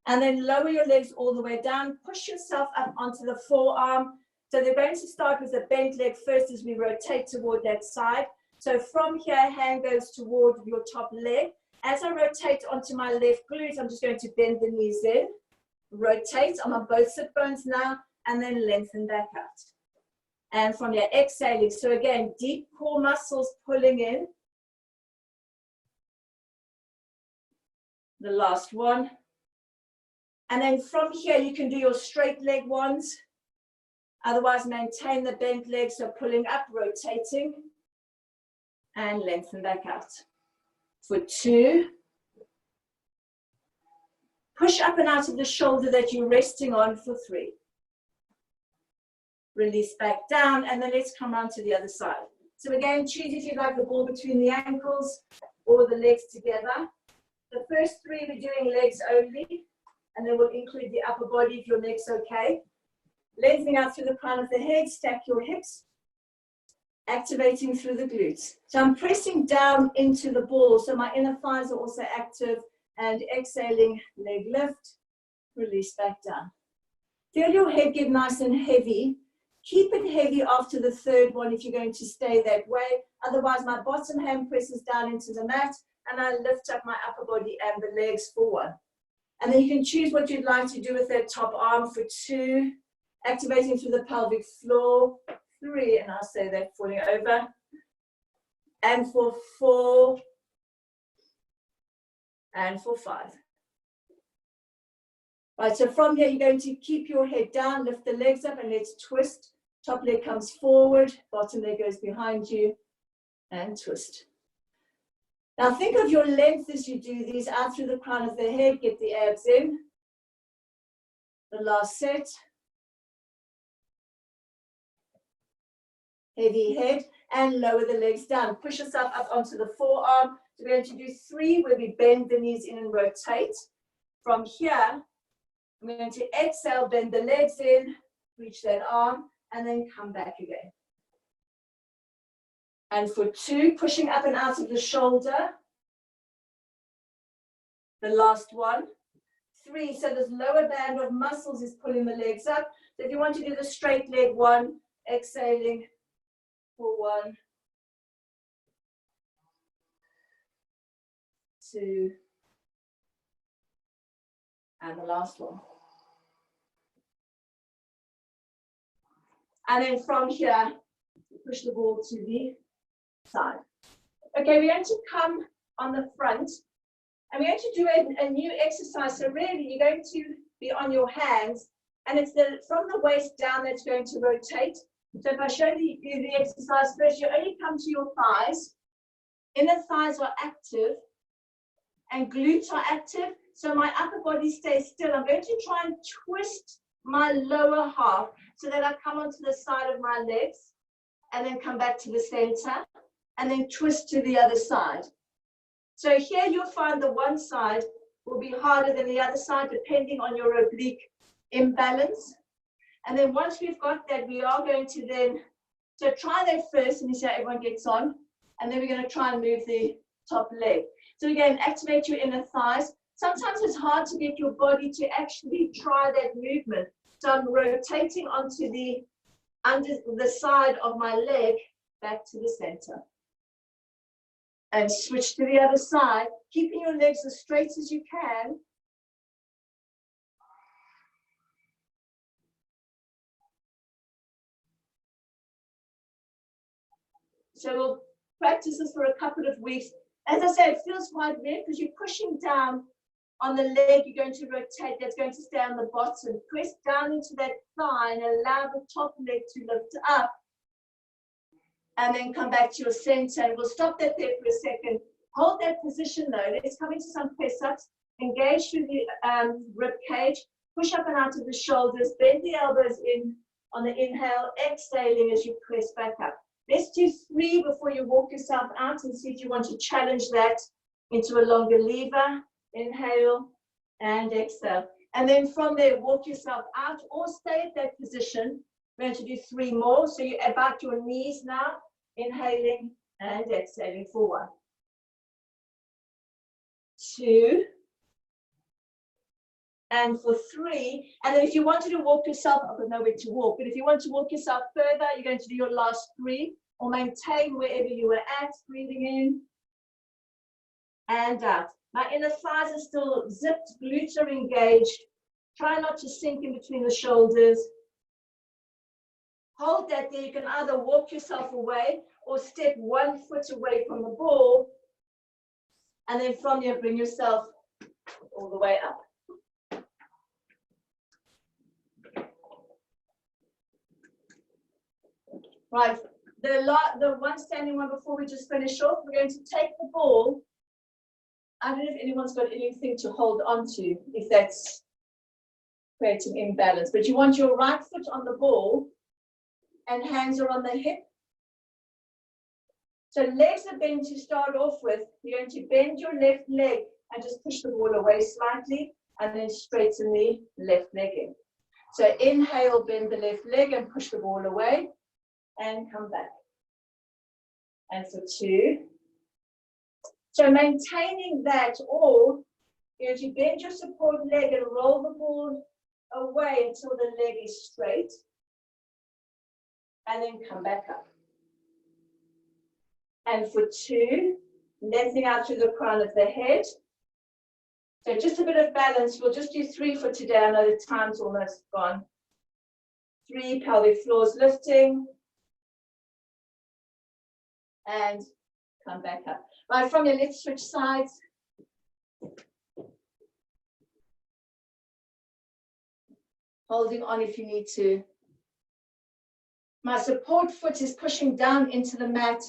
And then lower your legs all the way down. Push yourself up onto the forearm. So they're going to start with a bent leg first as we rotate toward that side. So from here, hand goes toward your top leg. As I rotate onto my left glute, I'm just going to bend the knees in. Rotate. I'm on both sit bones now, and then lengthen back out. And from here, exhaling. So again, deep core muscles pulling in. The last one. And then from here, you can do your straight leg ones. Otherwise, maintain the bent leg, so pulling up, rotating, and lengthen back out. For 2. Push up and out of the shoulder that you're resting on for 3. Release back down, and then let's come around to the other side. So again, choose if you'd like the ball between the ankles or the legs together. The first 3, we're doing legs only, and then we'll include the upper body if your leg's okay. Lengthening out through the crown of the head, stack your hips, activating through the glutes. So I'm pressing down into the ball, so my inner thighs are also active, and exhaling, leg lift, release back down. Feel your head get nice and heavy. Keep it heavy after the 3rd one if you're going to stay that way. Otherwise, my bottom hand presses down into the mat, and I lift up my upper body and the legs for 1. And then you can choose what you'd like to do with that top arm for 2, activating through the pelvic floor, 3, and I'll say that falling over, and for 4, and for 5. Right, so from here, you're going to keep your head down, lift the legs up, and let's twist. Top leg comes forward, bottom leg goes behind you, and twist. Now think of your length as you do these, out through the crown of the head, get the abs in. The last set. Heavy head, and lower the legs down. Push yourself up onto the forearm. So we're going to do 3 where we bend the knees in and rotate. From here, I'm going to exhale, bend the legs in, reach that arm, and then come back again. And for 2, pushing up and out of the shoulder. The last one. 3, so this lower band of muscles is pulling the legs up. So if you want to do the straight leg 1, exhaling for 1, 2, and the last one. And then from here, push the ball to the side. Okay, we're going to come on the front, and we're going to do a new exercise. So really, you're going to be on your hands, and it's from the waist down that's going to rotate. So if I show you the exercise first, you only come to your thighs. Inner thighs are active, and glutes are active. So my upper body stays still. I'm going to try and twist my lower half so that I come onto the side of my legs, and then come back to the center, and then twist to the other side. So here you'll find the one side will be harder than the other side, depending on your oblique imbalance. And then once we've got that, we are going to then, so try that first, and you see how everyone gets on, and then we're going to try and move the top leg. So again, activate your inner thighs. Sometimes it's hard to get your body to actually try that movement. So I'm rotating onto the under the side of my leg back to the center. And switch to the other side, keeping your legs as straight as you can. So we'll practice this for a couple of weeks. As I say, it feels quite weird because you're pushing down on the leg you're going to rotate, that's going to stay on the bottom. Press down into that thigh and allow the top leg to lift up. And then come back to your center. And we'll stop that there for a second. Hold that position though. Let's come into some press-ups. Engage through the rib cage. Push up and out of the shoulders. Bend the elbows in on the inhale. Exhaling as you press back up. Let's do 3 before you walk yourself out and see if you want to challenge that into a longer lever. Inhale and exhale. And then from there, walk yourself out or stay at that position. We're going to do 3 more. So you're about your knees now. Inhaling and exhaling for 1. 2. And for 3. And then if you wanted to walk yourself, I've got nowhere to walk, but if you want to walk yourself further, you're going to do your last 3 or maintain wherever you were at, breathing in and out. My inner thighs are still zipped, glutes are engaged. Try not to sink in between the shoulders. Hold that there. You can either walk yourself away or step 1 foot away from the ball. And then from there, bring yourself all the way up. Right, the one standing one before we just finish off, we're going to take the ball. I don't know if anyone's got anything to hold on to, if that's creating imbalance, but you want your right foot on the ball and hands are on the hip. So legs are bent to start off with. You're going to bend your left leg and just push the ball away slightly and then straighten the left leg in. So inhale, bend the left leg and push the ball away and come back. And for 2. So maintaining that, or you're going to bend your support leg and roll the ball away until the leg is straight. And then come back up. And for 2, lengthening out through the crown of the head. So just a bit of balance. We'll just do 3 for today. I know the time's almost gone. 3, pelvic floors lifting. And come back up. Right, from here, let's switch sides. Holding on if you need to. My support foot is pushing down into the mat.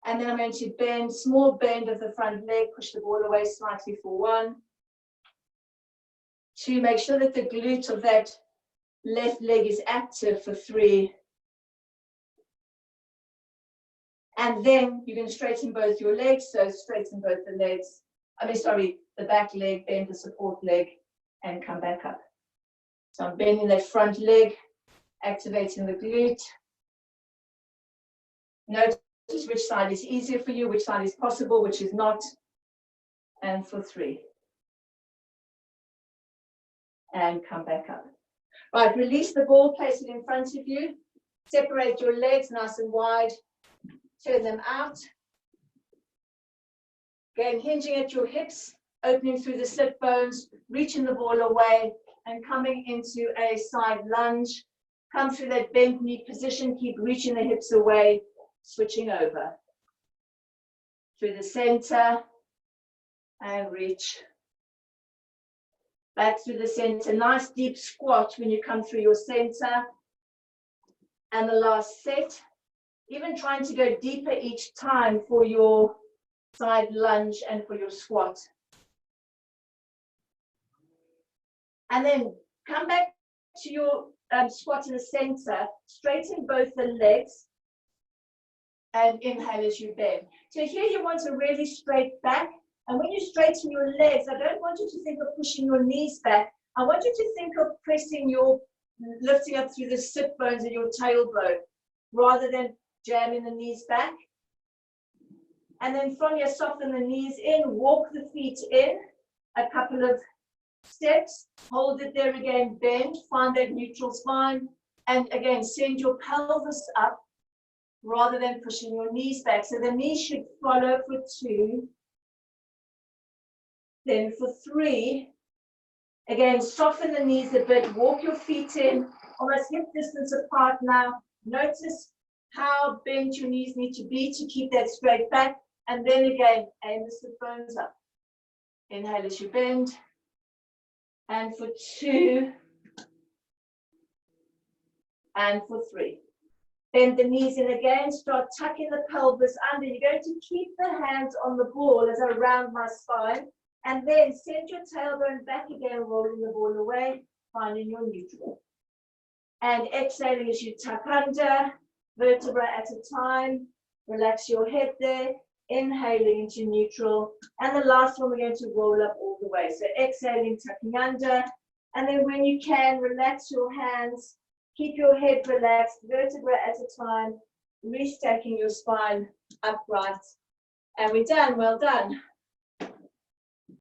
And then I'm going to bend, small bend of the front leg, push the ball away slightly for 1. 2, make sure that the glute of that left leg is active for 3. And then you can straighten both your legs, so straighten both the legs. The back leg, bend the support leg, and come back up. So I'm bending that front leg, activating the glute. Notice which side is easier for you, which side is possible, which is not. And for 3. And come back up. Right, release the ball, place it in front of you. Separate your legs nice and wide. Turn them out. Again, hinging at your hips, opening through the sit bones, reaching the ball away, and coming into a side lunge. Come through that bent knee position, keep reaching the hips away, switching over. Through the center, and reach. Back through the center. Nice deep squat when you come through your center. And the last set. Even trying to go deeper each time for your side lunge and for your squat. And then come back to your squat in the center, straighten both the legs and inhale as you bend. So here you want a really straight back. And when you straighten your legs, I don't want you to think of pushing your knees back. I want you to think of lifting up through the sit bones and your tailbone rather than jamming the knees back. And then from here, soften the knees in, walk the feet in a couple of steps, hold it there again, bend, find that neutral spine, and again, send your pelvis up rather than pushing your knees back. So the knees should follow for 2. Then for 3, again, soften the knees a bit, walk your feet in, almost hip distance apart now. Notice how bent your knees need to be to keep that straight back. And then again, aim the sit bones up. Inhale as you bend. And for 2. And for 3. Bend the knees in again, start tucking the pelvis under. You're going to keep the hands on the ball as I round my spine. And then send your tailbone back again, rolling the ball away, finding your neutral. And exhaling as you tuck under, vertebra at a time. Relax your head there. Inhaling into neutral. And the last one, we're going to roll up all the way. So exhaling, tucking under. And then when you can, relax your hands. Keep your head relaxed, vertebra at a time. Restacking your spine upright. And we're done. Well done.